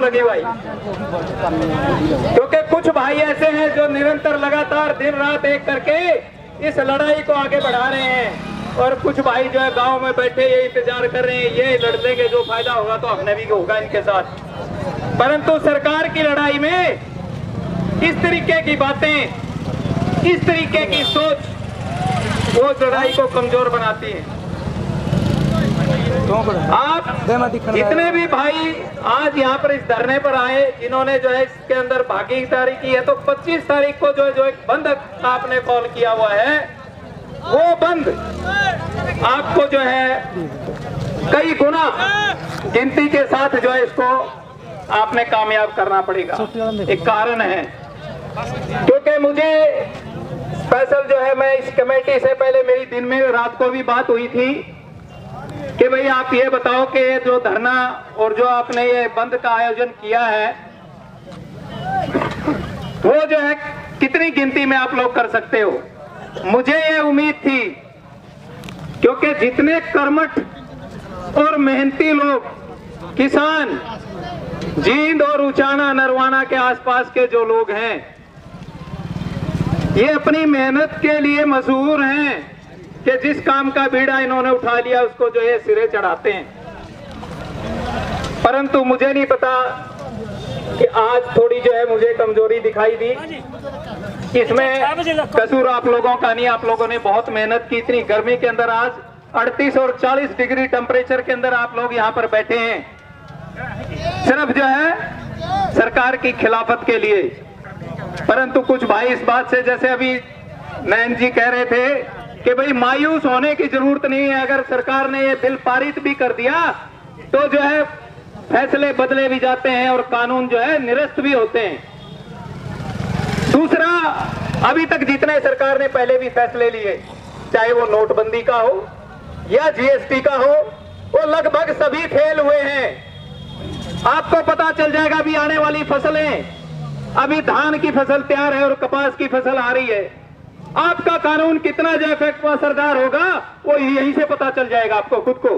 लगी भाई, क्योंकि कुछ भाई ऐसे हैं जो निरंतर लगातार दिन रात एक करके इस लड़ाई को आगे बढ़ा रहे हैं, और कुछ भाई जो है गांव में बैठे ये इंतजार कर रहे हैं, ये लड़ लेंगे जो फायदा होगा तो हमने भी होगा इनके साथ। परंतु सरकार की लड़ाई में इस तरीके की बातें, इस तरीके की सोच वो लड़ाई को कमजोर बनाती है। आप जितने भी भाई आज यहाँ पर इस धरने पर आए, जिन्होंने जो है इसके अंदर भागीदारी की है, तो 25 तारीख को जो एक बंद आपने कॉल किया हुआ है, वो बंद आपको जो है कई गुना गिनती के साथ जो है इसको आपने कामयाब करना पड़ेगा। एक कारण है, क्योंकि मुझे स्पेशल जो है, मैं इस कमेटी से पहले मेरी दिन में रात को भी बात हुई थी कि भाई आप ये बताओ कि जो धरना और जो आपने ये बंद का आयोजन किया है, वो जो है कितनी गिनती में आप लोग कर सकते हो। मुझे ये उम्मीद थी, क्योंकि जितने कर्मठ और मेहनती लोग किसान जींद और उचाना नरवाना के आसपास के जो लोग हैं, ये अपनी मेहनत के लिए मशहूर हैं कि जिस काम का बीड़ा इन्होंने उठा लिया उसको जो है सिरे चढ़ाते हैं। परंतु मुझे नहीं पता कि आज थोड़ी जो है मुझे कमजोरी दिखाई दी। इसमें कसूर आप लोगों का नहीं, आप लोगों ने बहुत मेहनत की। इतनी गर्मी के अंदर आज 38 और 40 डिग्री टेम्परेचर के अंदर आप लोग यहाँ पर बैठे हैं, सिर्फ जो है सरकार की खिलाफत के लिए। परंतु कुछ भाई इस बात से, जैसे अभी नयन जी कह रहे थे कि भाई मायूस होने की जरूरत नहीं है, अगर सरकार ने ये बिल पारित भी कर दिया तो जो है फैसले बदले भी जाते हैं और कानून जो है निरस्त भी होते हैं। दूसरा, अभी तक जितने सरकार ने पहले भी फैसले लिए, चाहे वो नोटबंदी का हो या जीएसटी का हो, वो लगभग सभी फेल हुए हैं। आपको पता चल जाएगा अभी आने वाली फसलें, अभी धान की फसल तैयार है और कपास की फसल आ रही है, आपका कानून कितना जो इफेक्ट व असरदार होगा वो यहीं से पता चल जाएगा आपको खुद को।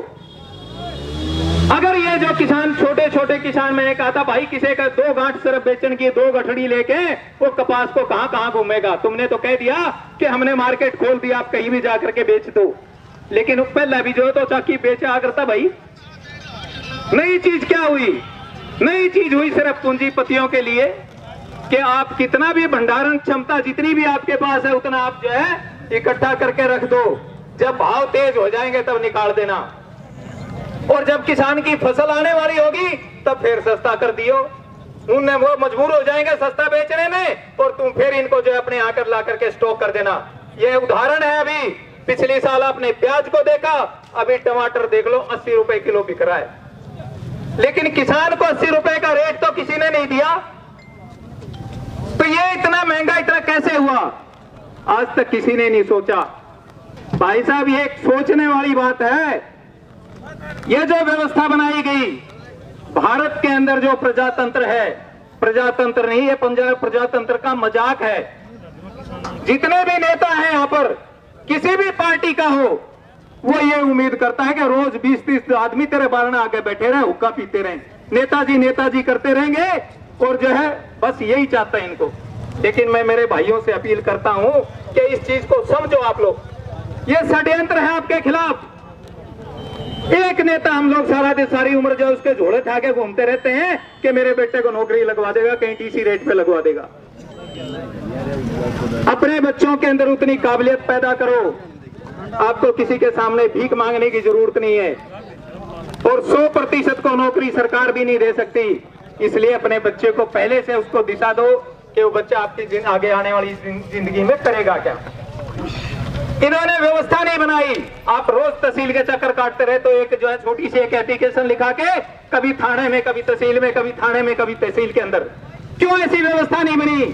अगर ये जो किसान, छोटे छोटे किसान, मैंने कहा था भाई किसी का 2 गांठ सिर्फ बेचने की 2 गठड़ी लेके वो कपास को कहां कहां घूमेगा। तुमने तो कह दिया कि हमने मार्केट खोल दिया, आप कहीं भी जाकर के बेच दो, लेकिन पहले भी जो तो चाकी बेचा करता भाई। नई चीज क्या हुई? नई चीज हुई सिर्फ पूंजीपतियों के लिए कि आप कितना भी भंडारण क्षमता जितनी भी आपके पास है उतना आप जो है इकट्ठा करके रख दो, जब भाव तेज हो जाएंगे तब निकाल देना, और जब किसान की फसल आने वाली होगी तब फिर सस्ता कर दियो। उनने वो मजबूर हो जाएंगे सस्ता बेचने में, और तुम फिर इनको जो है अपने आकर ला करके स्टॉक कर देना। ये उदाहरण है। अभी पिछले साल आपने प्याज को देखा, अभी टमाटर देख लो 80 रुपए किलो बिक रहा है, लेकिन किसान को 80 रुपए का रेट तो किसी ने नहीं दिया। तो ये इतना महंगा इतना कैसे हुआ, आज तक किसी ने नहीं सोचा। भाई साहब, ये एक सोचने वाली बात है। ये जो व्यवस्था बनाई गई भारत के अंदर, जो प्रजातंत्र है, प्रजातंत्र नहीं है, प्रजातंत्र का मजाक है। जितने भी नेता हैं यहाँ पर, किसी भी पार्टी का हो, वो ये उम्मीद करता है कि रोज 20-30 आदमी तेरे बारना आगे बैठे रहे, हुक्का पीते रहे, नेताजी नेताजी करते रहेंगे, और जो है बस यही चाहता है इनको। लेकिन मैं मेरे भाइयों से अपील करता हूं कि इस चीज को समझो आप लोग, ये षड्यंत्र है आपके खिलाफ। एक नेता हम लोग सारी उम्र जो उसके झोले उठा के घूमते रहते हैं कि मेरे बेटे को नौकरी लगवा देगा, कहीं टीसी रेट पे लगवा देगा। अपने बच्चों के अंदर उतनी काबिलियत पैदा करो, आपको किसी के सामने भीख मांगने की जरूरत नहीं है, और 100% को नौकरी सरकार भी नहीं दे सकती। इसलिए अपने बच्चे को पहले से उसको दिशा दो कि वो बच्चा आपकी आगे आने वाली जिंदगी में करेगा क्या। इन्होंने व्यवस्था नहीं बनाई, आप रोज तहसील के चक्कर काटते रहे। तो एक जो है छोटी सी एक एप्लीकेशन लिखा के, कभी थाने में, कभी तहसील में, कभी थाने में, कभी तहसील के अंदर, क्यों ऐसी व्यवस्था नहीं बनी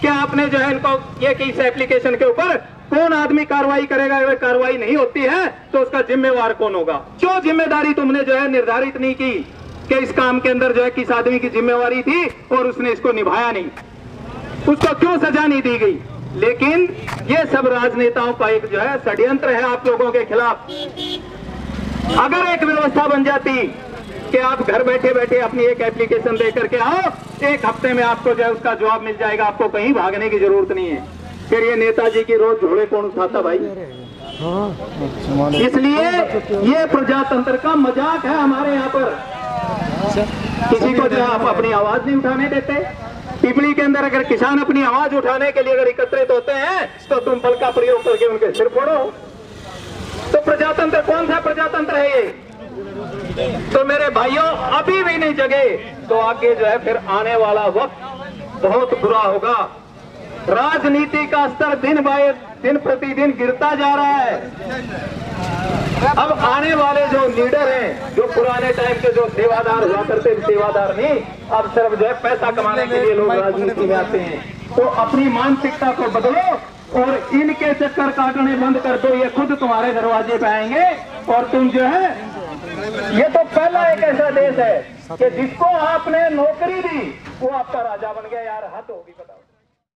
कि आपने जो है इनको ये कि इस एप्लीकेशन के ऊपर कौन आदमी कार्रवाई करेगा, अगर कार्रवाई नहीं होती है तो उसका जिम्मेवार कौन होगा। क्यों जिम्मेदारी तुमने जो है निर्धारित नहीं की कि इस काम के अंदर जो है किस आदमी की जिम्मेवारी थी और उसने इसको निभाया नहीं, उसको क्यों सजा नहीं दी गई। लेकिन ये सब राजनेताओं का एक जो है षड्यंत्र है आप लोगों के खिलाफ। अगर एक व्यवस्था बन जाती कि आप घर बैठे बैठे अपनी एक एप्लीकेशन दे करके आओ, 1 हफ्ते में आपको जो है उसका जवाब मिल जाएगा, आपको कहीं भागने की जरूरत नहीं है। फिर ये नेताजी की रोज झोले कौन उठाता भाई? इसलिए ये प्रजातंत्र का मजाक है हमारे यहाँ पर। किसी को जो है आप अपनी आवाज नहीं उठाने देते। पिपली के अंदर अगर किसान अपनी आवाज उठाने के लिए अगर एकत्रित होते हैं तो तुम बल का प्रयोग करके उनके सिर फोड़ो। तो प्रजातंत्र कौन सा प्रजातंत्र है ये? तो मेरे भाइयों अभी भी नहीं जगे तो आगे जो है फिर आने वाला वक्त बहुत बुरा होगा। राजनीति का स्तर दिन प्रतिदिन गिरता जा रहा है। अब आने वाले जो लीडर हैं, जो पुराने टाइम के जो सेवादार हुआ करते थे, सेवादार नहीं, अब सिर्फ जो है पैसा कमाने के लिए लोग राजनीति में आते हैं। तो अपनी मानसिकता को बदलो और इनके चक्कर काटने बंद कर दो। ये खुद तुम्हारे दरवाजे पे आएंगे और तुम जो है, ये तो पहला एक ऐसा देश है कि जिसको आपने नौकरी दी वो आपका राजा बन गया। यार हद होगी, बताओ।